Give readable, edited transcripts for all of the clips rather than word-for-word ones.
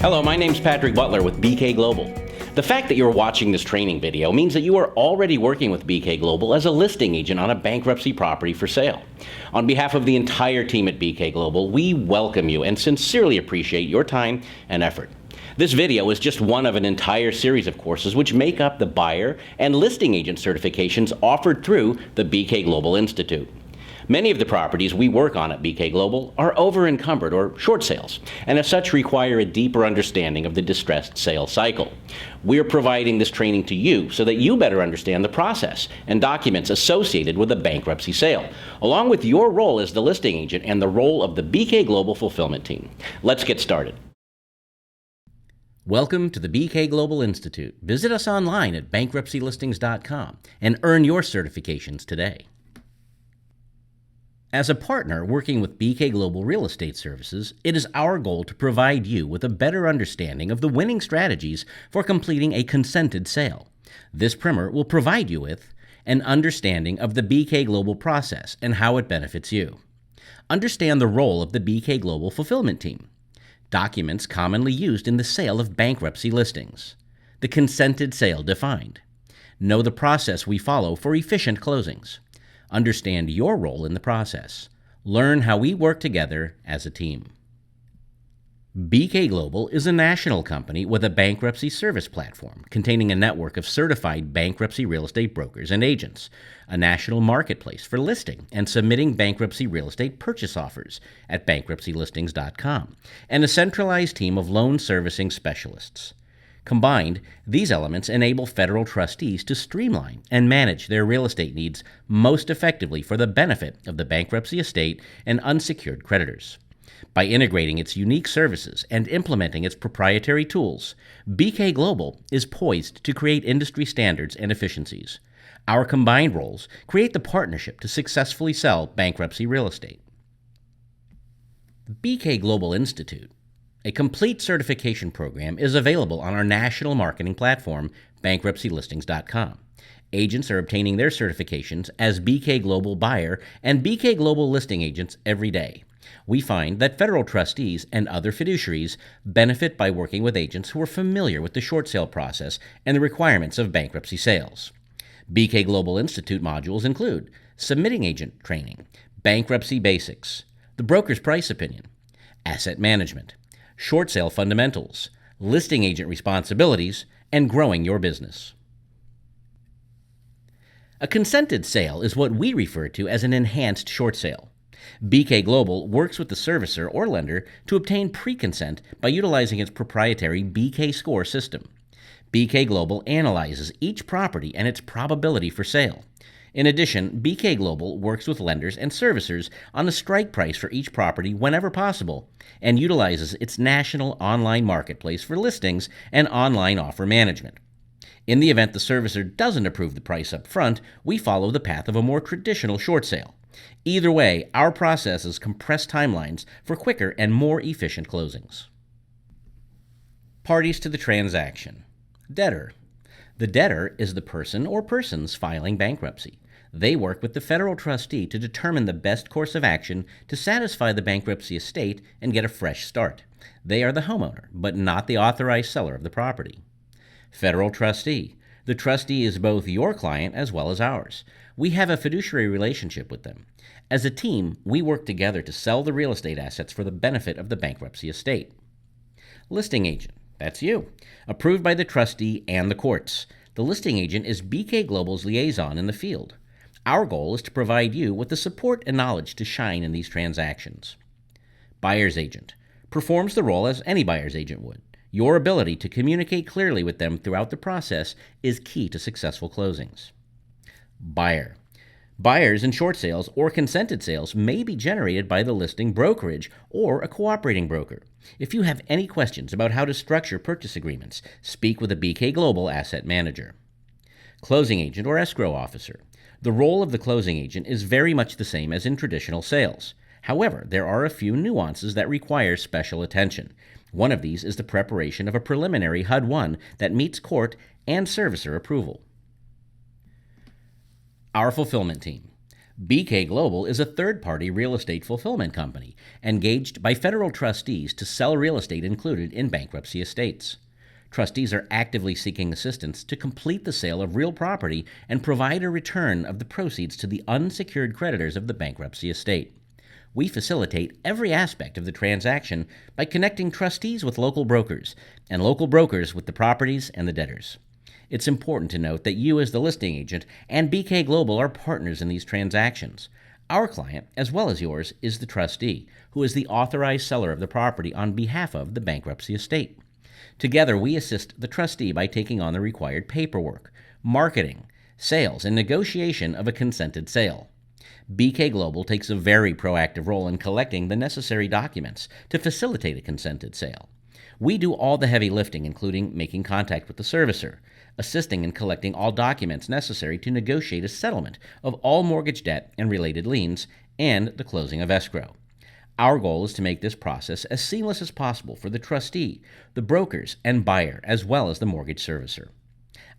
Hello, my name's Patrick Butler with BK Global. The fact that you're watching this training video means that you are already working with BK Global as a listing agent on a bankruptcy property for sale. On behalf of the entire team at BK Global, we welcome you and sincerely appreciate your time and effort. This video is just one of an entire series of courses which make up the buyer and listing agent certifications offered through the BK Global Institute. Many of the properties we work on at BK Global are over-encumbered or short sales, and as such require a deeper understanding of the distressed sale cycle. We're providing this training to you so that you better understand the process and documents associated with a bankruptcy sale, along with your role as the listing agent and the role of the BK Global fulfillment team. Let's get started. Welcome to the BK Global Institute. Visit us online at bankruptcylistings.com and earn your certifications today. As a partner working with BK Global Real Estate Services, it is our goal to provide you with a better understanding of the winning strategies for completing a consented sale. This primer will provide you with an understanding of the BK Global process and how it benefits you. Understand the role of the BK Global fulfillment team. Documents commonly used in the sale of bankruptcy listings. The consented sale defined. Know the process we follow for efficient closings. Understand your role in the process. Learn how we work together as a team. BK Global is a national company with a bankruptcy service platform containing a network of certified bankruptcy real estate brokers and agents, a national marketplace for listing and submitting bankruptcy real estate purchase offers at bankruptcylistings.com, and a centralized team of loan servicing specialists. Combined, these elements enable Federal Trustees to streamline and manage their real estate needs most effectively for the benefit of the bankruptcy estate and unsecured creditors. By integrating its unique services and implementing its proprietary tools, BK Global is poised to create industry standards and efficiencies. Our combined roles create the partnership to successfully sell bankruptcy real estate. BK Global Institute, a complete certification program, is available on our national marketing platform, bankruptcylistings.com. Agents are obtaining their certifications as BK Global buyer and BK Global listing agents every day. We find that Federal Trustees and other fiduciaries benefit by working with agents who are familiar with the short sale process and the requirements of bankruptcy sales. BK Global Institute modules include submitting agent training, bankruptcy basics, the broker's price opinion, asset management, short sale fundamentals, listing agent responsibilities, and growing your business. A consented sale is what we refer to as an enhanced short sale. BK Global works with the servicer or lender to obtain pre-consent by utilizing its proprietary BK Score system. BK Global analyzes each property and its probability for sale. In addition, BK Global works with lenders and servicers on the strike price for each property whenever possible, and utilizes its national online marketplace for listings and online offer management. In the event the servicer doesn't approve the price up front, we follow the path of a more traditional short sale. Either way, our processes compress timelines for quicker and more efficient closings. Parties to the transaction. Debtor. The debtor is the person or persons filing bankruptcy. They work with the federal trustee to determine the best course of action to satisfy the bankruptcy estate and get a fresh start. They are the homeowner, but not the authorized seller of the property. Federal trustee. The trustee is both your client as well as ours. We have a fiduciary relationship with them. As a team, we work together to sell the real estate assets for the benefit of the bankruptcy estate. Listing agent. That's you. Approved by the trustee and the courts. The listing agent is BK Global's liaison in the field. Our goal is to provide you with the support and knowledge to shine in these transactions. Buyer's agent. Performs the role as any buyer's agent would. Your ability to communicate clearly with them throughout the process is key to successful closings. Buyer. Buyers in short sales or consented sales may be generated by the listing brokerage or a cooperating broker. If you have any questions about how to structure purchase agreements, speak with a BK Global asset manager. Closing agent or escrow officer. The role of the closing agent is very much the same as in traditional sales. However, there are a few nuances that require special attention. One of these is the preparation of a preliminary HUD-1 that meets court and servicer approval. Our fulfillment team. BK Global is a third-party real estate fulfillment company engaged by federal trustees to sell real estate included in bankruptcy estates. Trustees are actively seeking assistance to complete the sale of real property and provide a return of the proceeds to the unsecured creditors of the bankruptcy estate. We facilitate every aspect of the transaction by connecting trustees with local brokers and local brokers with the properties and the debtors. It's important to note that you as the listing agent and BK Global are partners in these transactions. Our client, as well as yours, is the trustee, who is the authorized seller of the property on behalf of the bankruptcy estate. Together, we assist the trustee by taking on the required paperwork, marketing, sales, and negotiation of a consented sale. BK Global takes a very proactive role in collecting the necessary documents to facilitate a consented sale. We do all the heavy lifting, including making contact with the servicer, assisting in collecting all documents necessary to negotiate a settlement of all mortgage debt and related liens, and the closing of escrow. Our goal is to make this process as seamless as possible for the trustee, the brokers, and buyer, as well as the mortgage servicer.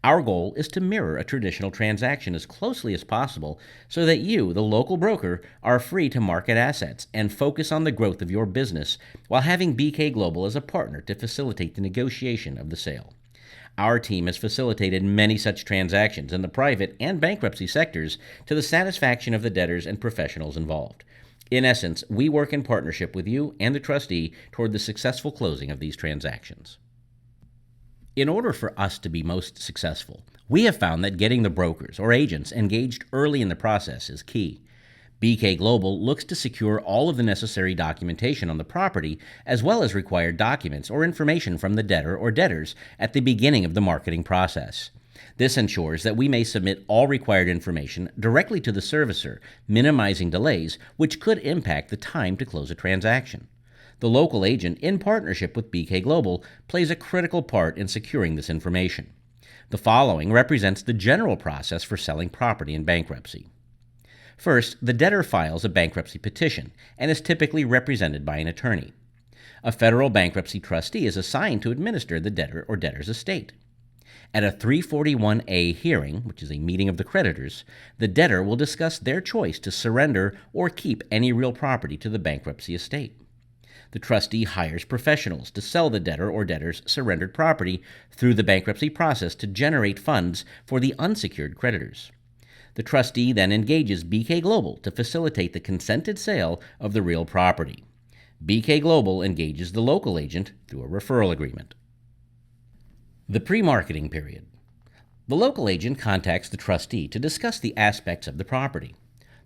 Our goal is to mirror a traditional transaction as closely as possible so that you, the local broker, are free to market assets and focus on the growth of your business while having BK Global as a partner to facilitate the negotiation of the sale. Our team has facilitated many such transactions in the private and bankruptcy sectors to the satisfaction of the debtors and professionals involved. In essence, we work in partnership with you and the trustee toward the successful closing of these transactions. In order for us to be most successful, we have found that getting the brokers or agents engaged early in the process is key. BK Global looks to secure all of the necessary documentation on the property, as well as required documents or information from the debtor or debtors at the beginning of the marketing process. This ensures that we may submit all required information directly to the servicer, minimizing delays which could impact the time to close a transaction. The local agent, in partnership with BK Global, plays a critical part in securing this information. The following represents the general process for selling property in bankruptcy. First, the debtor files a bankruptcy petition and is typically represented by an attorney. A federal bankruptcy trustee is assigned to administer the debtor or debtor's estate. At a 341A hearing, which is a meeting of the creditors, the debtor will discuss their choice to surrender or keep any real property to the bankruptcy estate. The trustee hires professionals to sell the debtor or debtor's surrendered property through the bankruptcy process to generate funds for the unsecured creditors. The trustee then engages BK Global to facilitate the consented sale of the real property. BK Global engages the local agent through a referral agreement. The pre-marketing period. The local agent contacts the trustee to discuss the aspects of the property.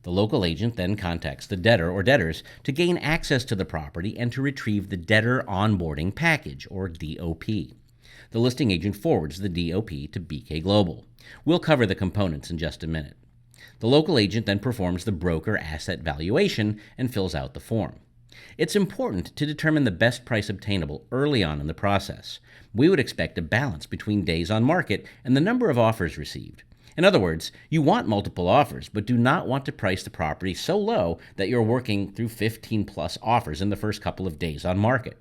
The local agent then contacts the debtor or debtors to gain access to the property and to retrieve the debtor onboarding package, or DOP. The listing agent forwards the DOP to BK Global. We'll cover the components in just a minute. The local agent then performs the broker asset valuation and fills out the form. It's important to determine the best price obtainable early on in the process. We would expect a balance between days on market and the number of offers received. In other words, you want multiple offers, but do not want to price the property so low that you're working through 15-plus offers in the first couple of days on market.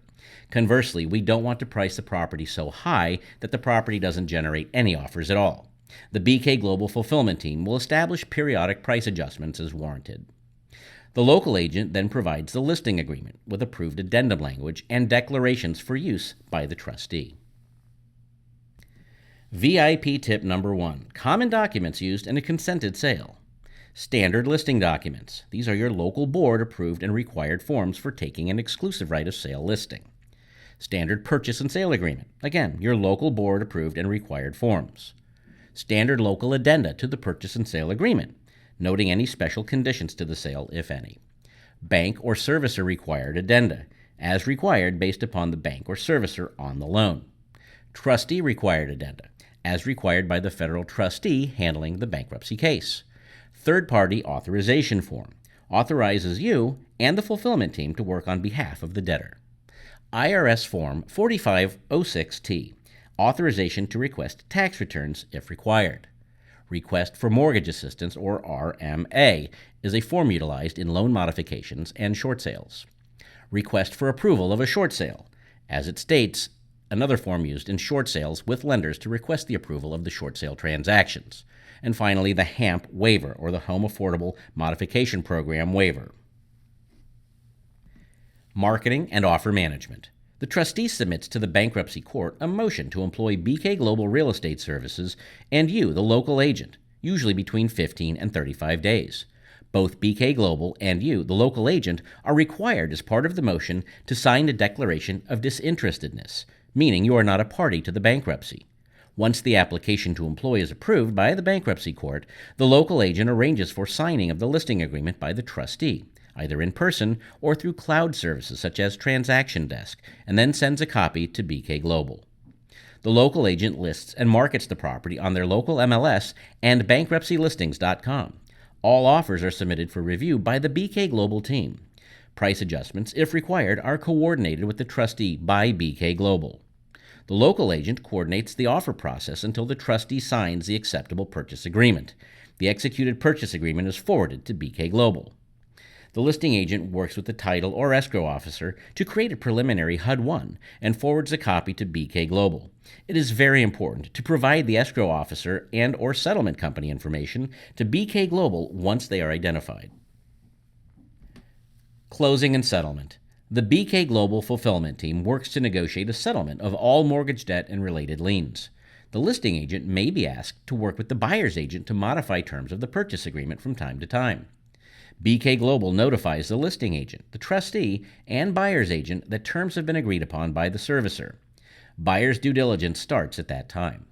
Conversely, we don't want to price the property so high that the property doesn't generate any offers at all. The BK Global Fulfillment Team will establish periodic price adjustments as warranted. The local agent then provides the listing agreement with approved addendum language and declarations for use by the trustee. VIP tip number 1. Common documents used in a consented sale. Standard listing documents. These are your local board approved and required forms for taking an exclusive right of sale listing. Standard purchase and sale agreement. Again, your local board approved and required forms. Standard local addenda to the purchase and sale agreement, noting any special conditions to the sale, if any. Bank or servicer required addenda, as required based upon the bank or servicer on the loan. Trustee required addenda, as required by the federal trustee handling the bankruptcy case. Third-party authorization form authorizes you and the fulfillment team to work on behalf of the debtor. IRS Form 4506T, authorization to request tax returns if required. Request for Mortgage Assistance, or RMA, is a form utilized in loan modifications and short sales. Request for approval of a short sale. As it states, another form used in short sales with lenders to request the approval of the short sale transactions. and finally the HAMP waiver, or the Home Affordable Modification Program waiver. Marketing and offer management. The trustee submits to the bankruptcy court a motion to employ BK Global Real Estate Services and you, the local agent, usually between 15 and 35 days. Both BK Global and you, the local agent, are required as part of the motion to sign a declaration of disinterestedness, meaning you are not a party to the bankruptcy. Once the application to employ is approved by the bankruptcy court, the local agent arranges for signing of the listing agreement by the trustee, either in person or through cloud services such as Transaction Desk, and then sends a copy to BK Global. The local agent lists and markets the property on their local MLS and bankruptcylistings.com. All offers are submitted for review by the BK Global team. Price adjustments, if required, are coordinated with the trustee by BK Global. The local agent coordinates the offer process until the trustee signs the acceptable purchase agreement. The executed purchase agreement is forwarded to BK Global. The listing agent works with the title or escrow officer to create a preliminary HUD-1 and forwards a copy to BK Global. It is very important to provide the escrow officer and or settlement company information to BK Global once they are identified. Closing and settlement. The BK Global fulfillment team works to negotiate a settlement of all mortgage debt and related liens. The listing agent may be asked to work with the buyer's agent to modify terms of the purchase agreement from time to time. BK Global notifies the listing agent, the trustee, and buyer's agent that terms have been agreed upon by the servicer. Buyer's due diligence starts at that time.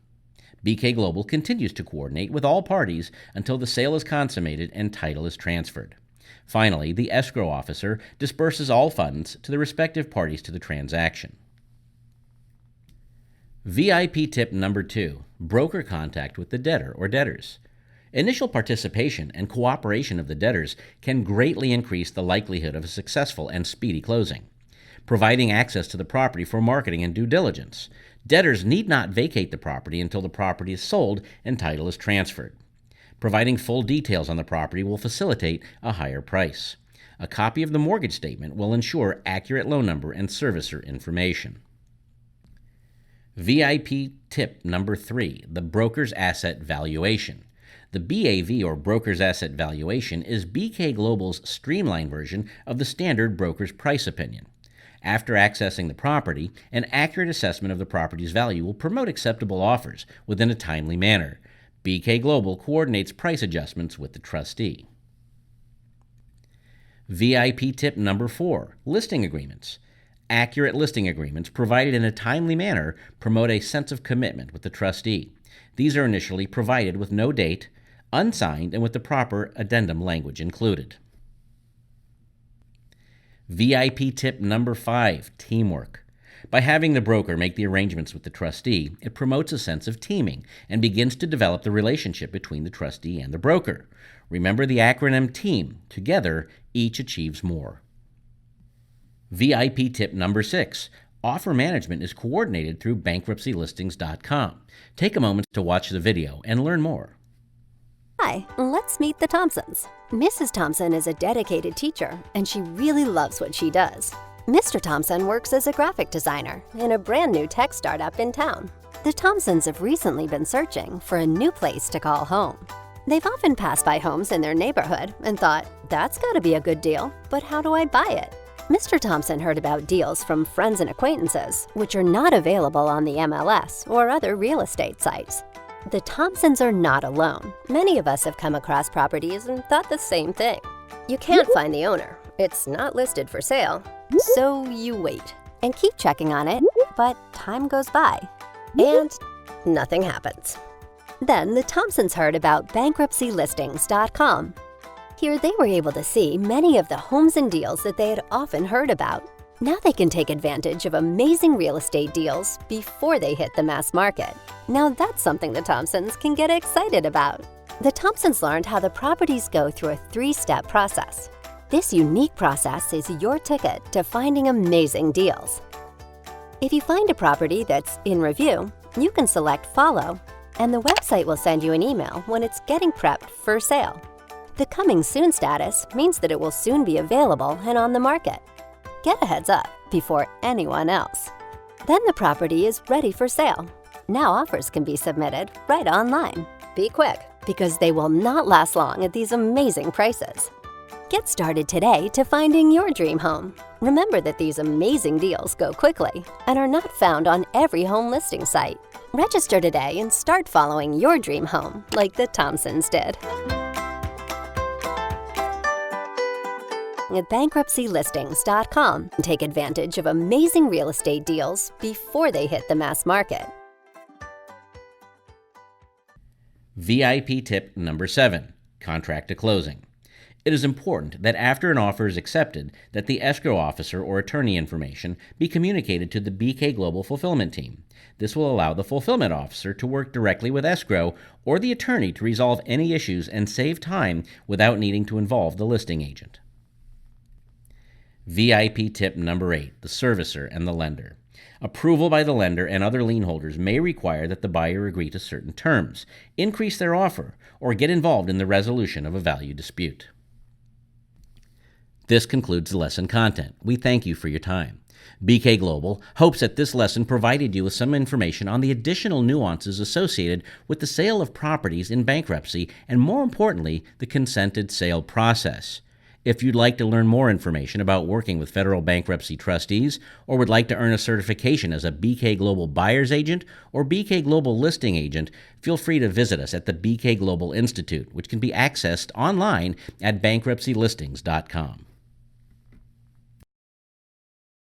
BK Global continues to coordinate with all parties until the sale is consummated and title is transferred. Finally, the escrow officer disperses all funds to the respective parties to the transaction. VIP tip number 2, broker contact with the debtor or debtors. Initial participation and cooperation of the debtors can greatly increase the likelihood of a successful and speedy closing. Providing access to the property for marketing and due diligence. Debtors need not vacate the property until the property is sold and title is transferred. Providing full details on the property will facilitate a higher price. A copy of the mortgage statement will ensure accurate loan number and servicer information. VIP tip number 3, the broker's asset valuation. The BAV, or Broker's Asset Valuation, is BK Global's streamlined version of the standard broker's price opinion. After accessing the property, an accurate assessment of the property's value will promote acceptable offers within a timely manner. BK Global coordinates price adjustments with the trustee. VIP tip number 4, listing agreements. Accurate listing agreements provided in a timely manner promote a sense of commitment with the trustee. These are initially provided with no date, unsigned, and with the proper addendum language included. VIP tip number 5, teamwork. By having the broker make the arrangements with the trustee, it promotes a sense of teaming and begins to develop the relationship between the trustee and the broker. Remember the acronym TEAM. Together, each achieves more. VIP tip number 6, offer management is coordinated through bankruptcylistings.com. Take a moment to watch the video and learn more. Hi, let's meet the Thompsons. Mrs. Thompson is a dedicated teacher, and she really loves what she does. Mr. Thompson works as a graphic designer in a brand new tech startup in town. The Thompsons have recently been searching for a new place to call home. They've often passed by homes in their neighborhood and thought, that's gotta be a good deal, but how do I buy it? Mr. Thompson heard about deals from friends and acquaintances, which are not available on the MLS or other real estate sites. The Thompsons are not alone. Many of us have come across properties and thought the same thing. You can't find the owner. It's not listed for sale. So you wait and keep checking on it, but time goes by and nothing happens. Then the Thompsons heard about bankruptcylistings.com. Here they were able to see many of the homes and deals that they had often heard about. Now they can take advantage of amazing real estate deals before they hit the mass market. Now that's something the Thompsons can get excited about. The Thompsons learned how the properties go through a 3-step process. This unique process is your ticket to finding amazing deals. If you find a property that's in review, you can select Follow, and the website will send you an email when it's getting prepped for sale. The Coming Soon status means that it will soon be available and on the market. Get a heads up before anyone else. Then the property is ready for sale. Now offers can be submitted right online. Be quick, because they will not last long at these amazing prices. Get started today to finding your dream home. Remember that these amazing deals go quickly and are not found on every home listing site. Register today and start following your dream home like the Thompsons did. At bankruptcylistings.com and take advantage of amazing real estate deals before they hit the mass market. VIP tip number 7, contract to closing. It is important that after an offer is accepted, that the escrow officer or attorney information be communicated to the BK Global Fulfillment Team. This will allow the fulfillment officer to work directly with escrow or the attorney to resolve any issues and save time without needing to involve the listing agent. VIP tip number 8, the servicer and the lender. Approval by the lender and other lien holders may require that the buyer agree to certain terms, increase their offer, or get involved in the resolution of a value dispute. This concludes the lesson content. We thank you for your time. BK Global hopes that this lesson provided you with some information on the additional nuances associated with the sale of properties in bankruptcy and, more importantly, the consented sale process. If you'd like to learn more information about working with federal bankruptcy trustees or would like to earn a certification as a BK Global buyer's agent or BK Global listing agent, feel free to visit us at the BK Global Institute, which can be accessed online at bankruptcylistings.com.